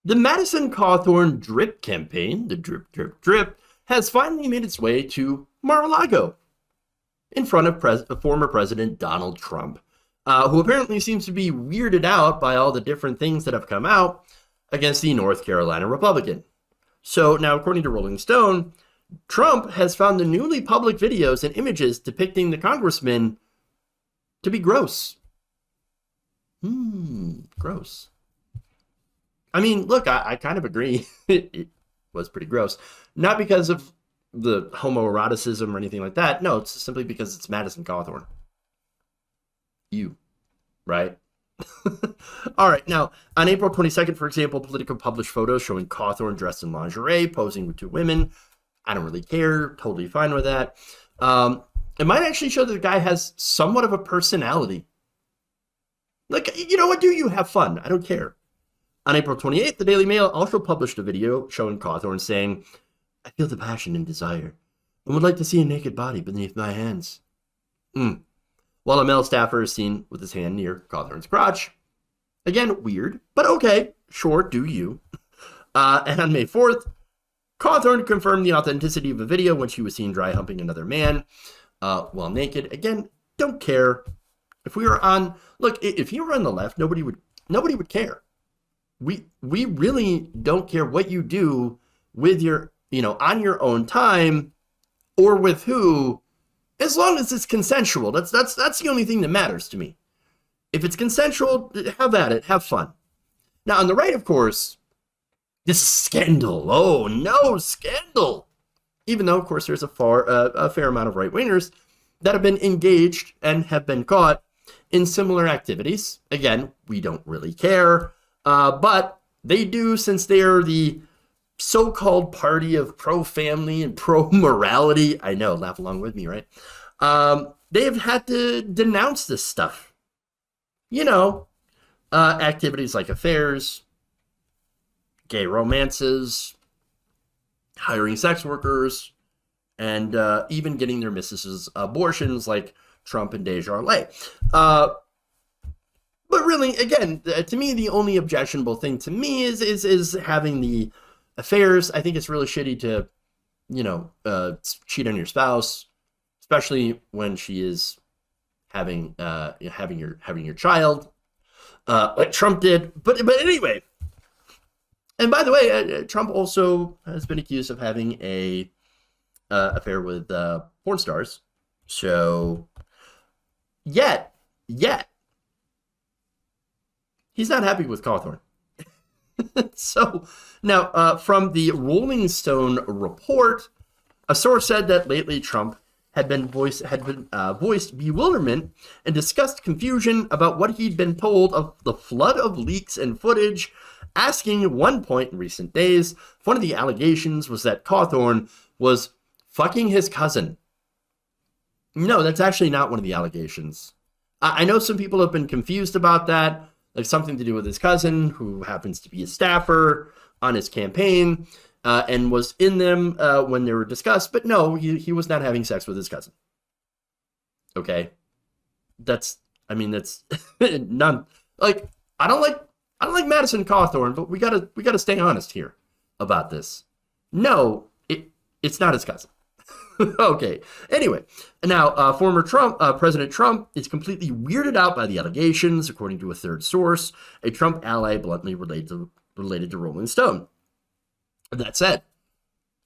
The Madison Cawthorn drip campaign, the drip, drip, drip, has finally made its way to Mar-a-Lago in front of former President Donald Trump, who apparently seems to be weirded out by all the different things that have come out against the North Carolina Republican. So now, according to Rolling Stone, Trump has found the newly public videos and images depicting the congressman to be gross. Gross. I mean, look, I kind of agree. It was pretty gross. Not because of the homoeroticism or anything like that. No, it's simply because it's Madison Cawthorn. You, right? All right. Now, on April 22nd, for example, Politico published photos showing Cawthorn dressed in lingerie, posing with two women. I don't really care. Totally fine with that. It might actually show that the guy has somewhat of a personality. Like, you know what? Do you have fun? I don't care. On April 28th, the Daily Mail also published a video showing Cawthorn saying, "I feel the passion and desire and would like to see a naked body beneath my hands." While a male staffer is seen with his hand near Cawthorn's crotch. Again, weird, but okay, sure, do you. And on May 4th, Cawthorn confirmed the authenticity of a video when she was seen dry humping another man while naked. Again, don't care. If we were on, look, if you were on the left, nobody would care. We really don't care what you do with your, on your own time or with who, as long as it's consensual. That's the only thing that matters to me. If it's consensual, have at it, have fun. Now, on the right, of course, this is scandal. Oh, no, scandal. Even though, of course, there's a fair amount of right-wingers that have been engaged and have been caught in similar activities. Again, we don't really care, but they do, since they're the so-called party of pro-family and pro-morality. I know, laugh along with me, right? They have had to denounce this stuff. Activities like affairs, gay romances, hiring sex workers, and even getting their missuses abortions like Trump and Desjardins. But really, again, to me, the only objectionable thing to me is having the affairs. I think it's really shitty to, cheat on your spouse, especially when she is having your child, like Trump did. But anyway, and by the way, Trump also has been accused of having a affair with porn stars. So yet, he's not happy with Cawthorn. So now, from the Rolling Stone report, a source said that lately Trump had voiced bewilderment and discussed confusion about what he'd been told of the flood of leaks and footage, asking at one point in recent days if one of the allegations was that Cawthorn was fucking his cousin. No, that's actually not one of the allegations. I know some people have been confused about that, like something to do with his cousin, who happens to be a staffer on his campaign, and was in them when they were discussed. But no, he was not having sex with his cousin. Okay, that's none. Like, I don't like Madison Cawthorn, but we gotta stay honest here about this. No, it's not his cousin. Okay. Anyway, now former President Trump is completely weirded out by the allegations, according to a third source, a Trump ally bluntly related to Rolling Stone. That said,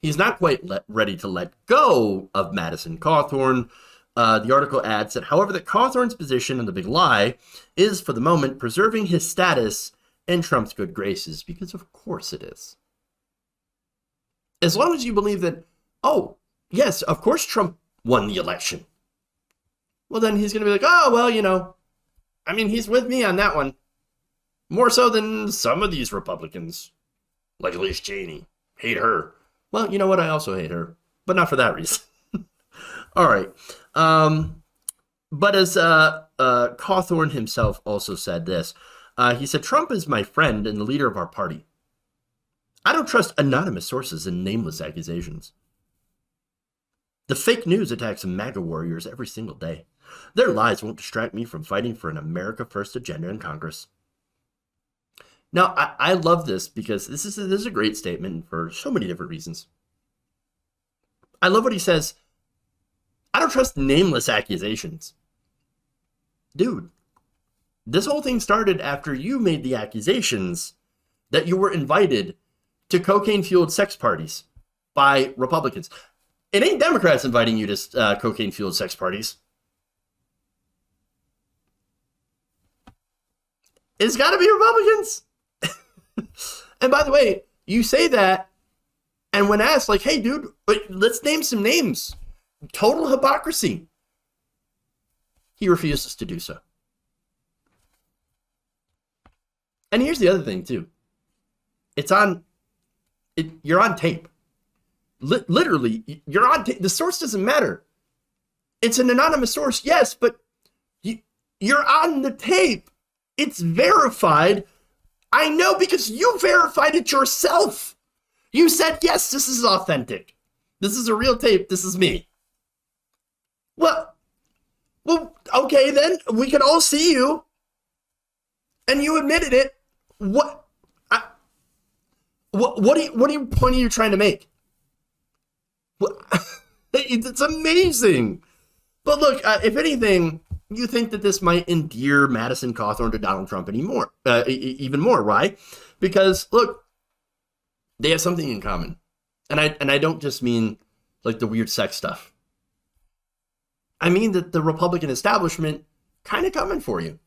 he's not quite ready to let go of Madison Cawthorn. The article adds that, however, that Cawthorn's position on the big lie is, for the moment, preserving his status in Trump's good graces, because of course it is. As long as you believe that, oh, yes, of course Trump won the election. Well, then he's going to be like, oh, well, he's with me on that one. More so than some of these Republicans, like Liz Cheney. Hate her. Well, you know what? I also hate her, but not for that reason. All right. But as Cawthorn himself also said this, he said, "Trump is my friend and the leader of our party. I don't trust anonymous sources and nameless accusations. The fake news attacks MAGA warriors every single day. Their lies won't distract me from fighting for an America First agenda in Congress." Now, I love this because this is a great statement for so many different reasons. I love what he says. I don't trust nameless accusations. Dude, this whole thing started after you made the accusations that you were invited to cocaine-fueled sex parties by Republicans. It ain't Democrats inviting you to cocaine-fueled sex parties. It's got to be Republicans. And by the way, you say that, and when asked, like, hey, dude, let's name some names. Total hypocrisy. He refuses to do so. And here's the other thing, too. You're on tape. Literally, you're on tape. The source doesn't matter. It's an anonymous source, yes, but you're on the tape. It's verified. I know because you verified it yourself. You said, yes, this is authentic. This is a real tape. This is me. Well, okay, then we can all see you. And you admitted it. What point are you trying to make? It's amazing. But look, if anything, you think that this might endear Madison Cawthorn to Donald Trump even more, right? Because look, they have something in common, and I don't just mean like the weird sex stuff. I mean that the Republican establishment kind of coming for you.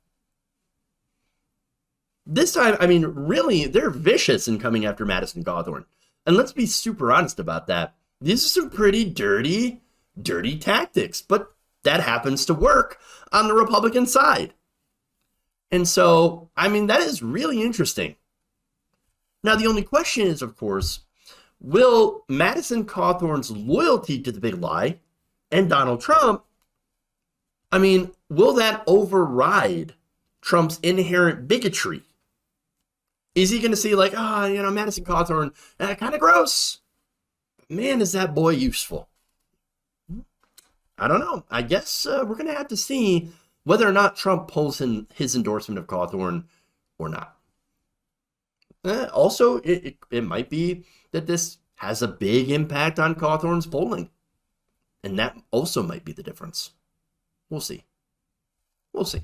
This time, I mean, really, they're vicious in coming after Madison Cawthorn, and let's be super honest about that. These are some pretty dirty tactics, but that happens to work on the Republican side. And so, I mean, that is really interesting. Now, the only question is, of course, will Madison Cawthorn's loyalty to the big lie and Donald Trump, I mean, will that override Trump's inherent bigotry? Is he going to see like, Madison Cawthorn, kind of gross. Man, is that boy useful? I don't know. I guess we're going to have to see whether or not Trump pulls in his endorsement of Cawthorn or not. Also, it might be that this has a big impact on Cawthorn's polling. And that also might be the difference. We'll see. We'll see.